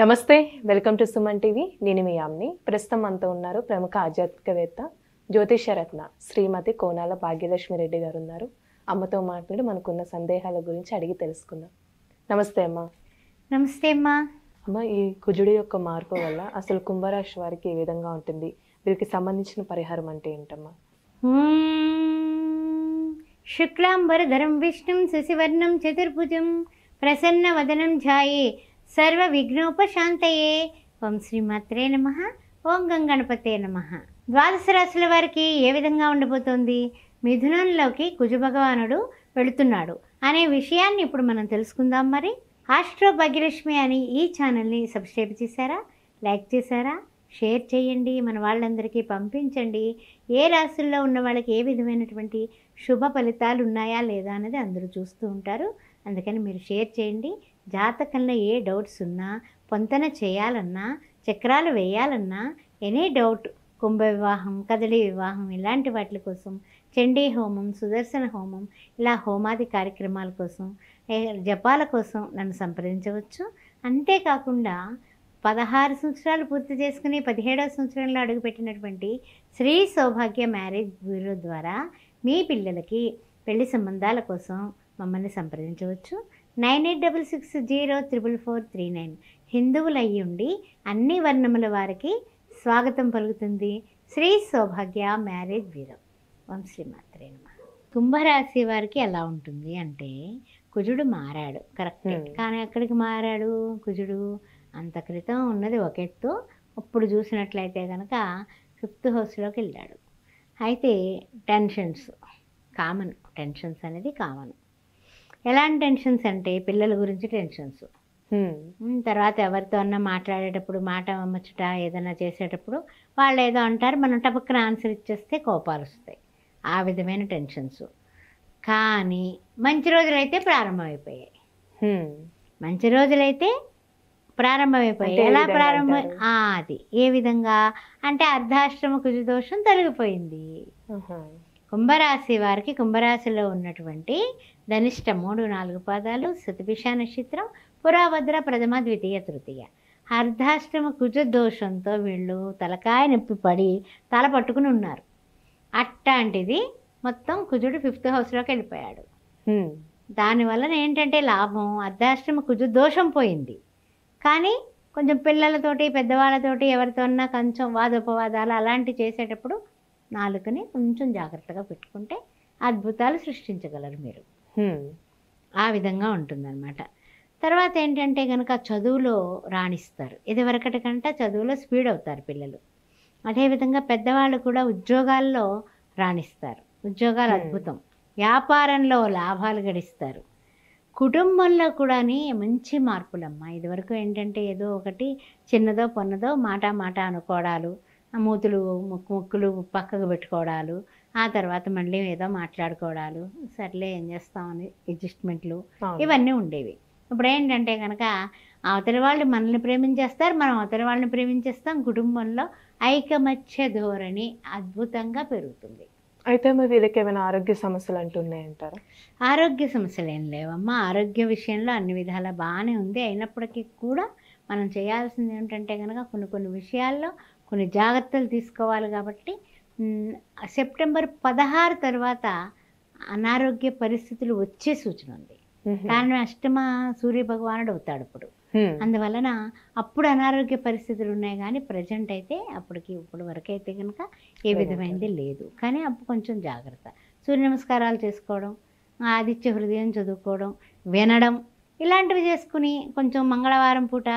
నమస్తే, welcome to Suman TV. నేను మీ యామ్ని. ప్రస్తుతం మనతో ఉన్నారు ప్రముఖ ఆధ్యాత్మికవేత్త, జ్యోతిషరత్న శ్రీమతి కోనాల భాగ్యలక్ష్మి రెడ్డి గారు ఉన్నారు. అమ్మతో మాట్లాడి మనకున్న సందేహాల గురించి అడిగి తెలుసుకుందాం. నమస్తే అమ్మ. నమస్తే అమ్మా. అమ్మ, ఈ కుజుడి యొక్క మార్పు వల్ల అసలు కుంభరాశి వారికి ఏ విధంగా ఉంటుంది? వీరికి సంబంధించిన పరిహారం అంటే ఏంటమ్మా? శుక్లాంబరధరం విష్ణుం శశివర్ణం చతుర్భుజం ప్రసన్నవదనం ధ్యాయే సర్వ విఘ్నోపశాంతయే. ఓం శ్రీమాత్రే నమః. ఓం గంగణపతే నమః. ద్వాదశ రాశుల వారికి ఏ విధంగా ఉండబోతోంది? మిథునంలోకి కుజు భగవానుడు వెళుతున్నాడు అనే విషయాన్ని ఇప్పుడు మనం తెలుసుకుందాం. మరి ఆస్ట్రో భాగ్యలక్ష్మి అని ఈ ఛానల్ని సబ్స్క్రైబ్ చేశారా? లైక్ చేశారా? షేర్ చేయండి, మన వాళ్ళందరికీ పంపించండి. ఏ రాశుల్లో ఉన్న వాళ్ళకి ఏ విధమైనటువంటి శుభ ఫలితాలు ఉన్నాయా లేదా అనేది అందరూ చూస్తూ ఉంటారు. అందుకని మీరు షేర్ చేయండి. జాతకంలో ఏ డౌట్స్ ఉన్నా, పొంతన చేయాలన్నా, చక్రాలు వేయాలన్నా, ఎనీ డౌట్, కుంభ వివాహం, కదలి వివాహం, ఇలాంటి వాటి కోసం, చండీ హోమం, సుదర్శన హోమం, ఇలా హోమాది కార్యక్రమాల కోసం, జపాల కోసం నన్ను సంప్రదించవచ్చు. అంతేకాకుండా 16 సంవత్సరాలు పూర్తి చేసుకుని 17వ సంవత్సరంలో అడుగుపెట్టినటువంటి శ్రీ సౌభాగ్య మ్యారేజ్ బ్యూరో ద్వారా మీ పిల్లలకి పెళ్లి సంబంధాల కోసం మమ్మల్ని సంప్రదించవచ్చు. 9866044439. హిందువులు అయ్యి ఉండి అన్ని వర్ణముల వారికి స్వాగతం పలుకుతుంది శ్రీ సౌభాగ్య మ్యారేజ్ బ్యూరో. ఓం శ్రీమాత్రే నమః. కుంభరాశి వారికి ఎలా ఉంటుంది అంటే, కుజుడు మారాడు కరెక్టే, కానీ ఎక్కడికి మారాడు కుజుడు? అంత క్రితం ఉన్నది ఒక ఎత్తు, ఇప్పుడు చూసినట్లయితే కనుక 5th హౌస్లోకి వెళ్ళాడు. అయితే టెన్షన్స్ కామన్, టెన్షన్స్ అనేది కామన్. ఎలాంటి టెన్షన్స్ అంటే పిల్లల గురించి టెన్షన్స్, తర్వాత ఎవరితో అన్నా మాట్లాడేటప్పుడు మాట అమ్మచ్చుట, ఏదైనా చేసేటప్పుడు వాళ్ళు ఏదో అంటారు, మనం టపక్కన ఆన్సర్ ఇచ్చేస్తే కోపాలు వస్తాయి. ఆ విధమైన టెన్షన్స్. కానీ మంచి రోజులైతే ప్రారంభమైపోయాయి. మంచి రోజులైతే ప్రారంభమైపోయాయి. ఎలా ప్రారంభం? అది ఏ విధంగా అంటే అర్ధాశ్రమ కుజ దోషం తొలగిపోయింది. కుంభరాశి వారికి కుంభరాశిలో ఉన్నటువంటి ధనిష్ట 3-4 పాదాలు, శతభిష నక్షత్రం, పురాభద్ర ప్రథమ ద్వితీయ తృతీయ, అర్ధాశ్రమ కుజ దోషంతో వీళ్ళు తలకాయ నొప్పి పడి తల పట్టుకుని ఉన్నారు. అట్లాంటిది మొత్తం కుజుడు 5th హౌస్లోకి వెళ్ళిపోయాడు. దానివల్ల ఏంటంటే లాభం, అర్ధాశ్రమ కుజ దోషం పోయింది. కానీ కొంచెం పిల్లలతోటి, పెద్దవాళ్ళతోటి, ఎవరితోన్నా కొంచెం వాదోపవాదాలు అలాంటివి చేసేటప్పుడు నాలుకని కొంచెం జాగ్రత్తగా పెట్టుకుంటే అద్భుతాలు సృష్టించగలరు మీరు. ఆ విధంగా ఉంటుందన్నమాట. తర్వాత ఏంటంటే కనుక చదువులో రాణిస్తారు. ఇదివరకటి కంటే చదువులో స్పీడ్ అవుతారు పిల్లలు. అదేవిధంగా పెద్దవాళ్ళు కూడా ఉద్యోగాల్లో రాణిస్తారు. ఉద్యోగాలు అద్భుతం. వ్యాపారంలో లాభాలు గడిస్తారు. కుటుంబంలో కూడా మంచి మార్పులమ్మా. ఇదివరకు ఏంటంటే ఏదో ఒకటి చిన్నదో పొన్నదో మాట అనుకోవడాలు, మూతులు ముక్కులు పక్కకు పెట్టుకోవడాలు, ఆ తర్వాత మళ్ళీ ఏదో మాట్లాడుకోవడాలు, సర్లే ఏం చేస్తామని అడ్జస్ట్మెంట్లు, ఇవన్నీ ఉండేవి. ఇప్పుడు ఏంటంటే కనుక అవతలి వాళ్ళు మనల్ని ప్రేమించేస్తారు, మనం అవతలి వాళ్ళని ప్రేమించేస్తాం. కుటుంబంలో ఐకమత్య ధోరణి అద్భుతంగా పెరుగుతుంది. అయితే మరి వీళ్ళకి ఏమైనా ఆరోగ్య సమస్యలు అంటున్నాయంటారా? ఆరోగ్య సమస్యలు ఏం లేవమ్మా. ఆరోగ్య విషయంలో అన్ని విధాలా బాగానే ఉంది. అయినప్పటికీ కూడా మనం చేయాల్సింది ఏంటంటే కనుక కొన్ని విషయాల్లో కొన్ని జాగ్రత్తలు తీసుకోవాలి. కాబట్టి సెప్టెంబర్ 16 తర్వాత అనారోగ్య పరిస్థితులు వచ్చే సూచన ఉంది. కారణం అష్టమ సూర్య భగవానుడు అవుతాడు ఇప్పుడు. అందువలన అప్పుడు అనారోగ్య పరిస్థితులు ఉన్నాయి. కానీ ప్రజెంట్ అయితే ఇప్పుడు వరకు అయితే కనుక ఏ విధమైనది లేదు. కానీ అప్పుడు కొంచెం జాగ్రత్త, సూర్య నమస్కారాలు చేసుకోవడం, ఆదిత్య హృదయం చదువుకోవడం, వినడం, ఇలాంటివి చేసుకుని కొంచెం మంగళవారం పూట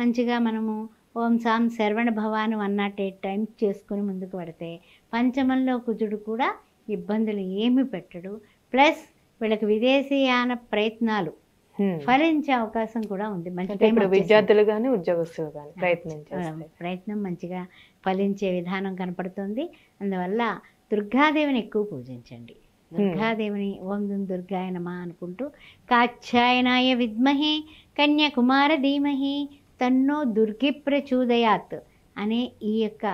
మంచిగా మనము ఓం సాం శరవణ భవాను 108 టైమ్స్ చేసుకుని ముందుకు పడితే పంచమంలో కుజుడు కూడా ఇబ్బందులు ఏమి పెట్టడు. ప్లస్ వీళ్ళకి విదేశీయాన ప్రయత్నాలు ఫలించే అవకాశం కూడా ఉంది. మంచి విద్యార్థులు కానీ ఉద్యోగస్తులు కానీ ప్రయత్నం మంచిగా ఫలించే విధానం కనపడుతుంది. అందువల్ల దుర్గాదేవిని ఎక్కువ పూజించండి. దుర్గాదేవిని ఓం దుర్గాయ నమః అనుకుంటూ, కాత్యాయనాయ విద్మహే కన్యాకుమార ధీమహి తన్నో దుర్గి ప్రచోదయాత్ అనే ఈ యొక్క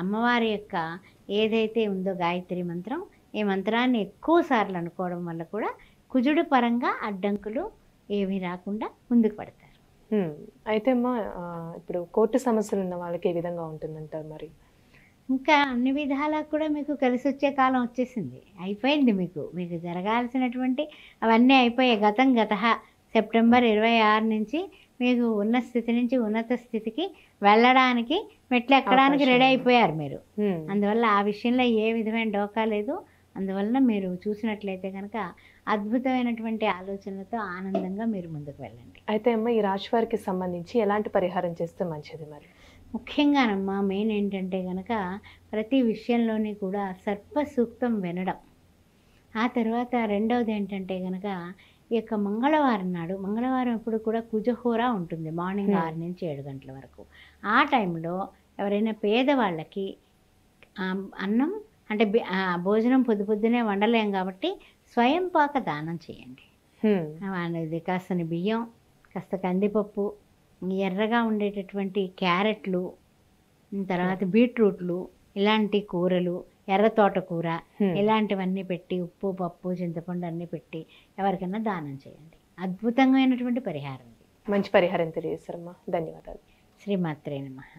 అమ్మవారి యొక్క ఏదైతే ఉందో గాయత్రి మంత్రం, ఈ మంత్రాన్ని ఎక్కువ సార్లు అనుకోవడం వల్ల కూడా కుజుడు పరంగా అడ్డంకులు ఏమీ రాకుండా ముందుకు పడతారు. అయితే అమ్మా ఇప్పుడు కోర్టు సమస్యలు ఉన్న వాళ్ళకి ఏ విధంగా ఉంటుందంటారు మరి? ఇంకా అన్ని విధాలా కూడా మీకు కలిసి వచ్చే కాలం వచ్చేసింది. అయిపోయింది మీకు. మీకు జరగాల్సినటువంటి అవన్నీ అయిపోయాయి. గతం గతః. సెప్టెంబర్ 26 నుంచి మీకు ఉన్న స్థితి నుంచి ఉన్నత స్థితికి వెళ్ళడానికి మెట్లు ఎక్కడానికి రెడీ అయిపోయారు మీరు. అందువల్ల ఆ విషయంలో ఏ విధమైన డోకా లేదు. అందువలన మీరు చూసినట్లయితే కనుక అద్భుతమైనటువంటి ఆలోచనలతో ఆనందంగా మీరు ముందుకు వెళ్ళండి. అయితే అమ్మ ఈ రాశి వారికి సంబంధించి ఎలాంటి పరిహారం చేస్తే మంచిది మరి? ముఖ్యంగానమ్మా మెయిన్ ఏంటంటే కనుక ప్రతి విషయంలోని కూడా సర్ప సూక్తం వినడం. ఆ తర్వాత రెండవది ఏంటంటే కనుక ఈ యొక్క మంగళవారం నాడు, మంగళవారం ఎప్పుడు కూడా కుజహోర ఉంటుంది మార్నింగ్ 6 నుంచి 7 గంటల వరకు. ఆ టైంలో ఎవరైనా పేదవాళ్ళకి అన్నం అంటే భోజనం పొద్దునే వండలేం కాబట్టి స్వయం పాక దానం చేయండి. ఇది కాస్తని బియ్యం, కాస్త కందిపప్పు, ఎర్రగా ఉండేటటువంటి క్యారెట్లు, తర్వాత బీట్రూట్లు, ఇలాంటి కూరలు, ఎర్ర తోటకూర, ఇలాంటివన్నీ పెట్టి ఉప్పు పప్పు చింతపండు అన్నీ పెట్టి ఎవరికైనా దానం చేయండి. అద్భుతమైనటువంటి పరిహారం. మంచి పరిహారం తెలియజేస్తారమ్మా. ధన్యవాదాలు. శ్రీమాత్రే నమః.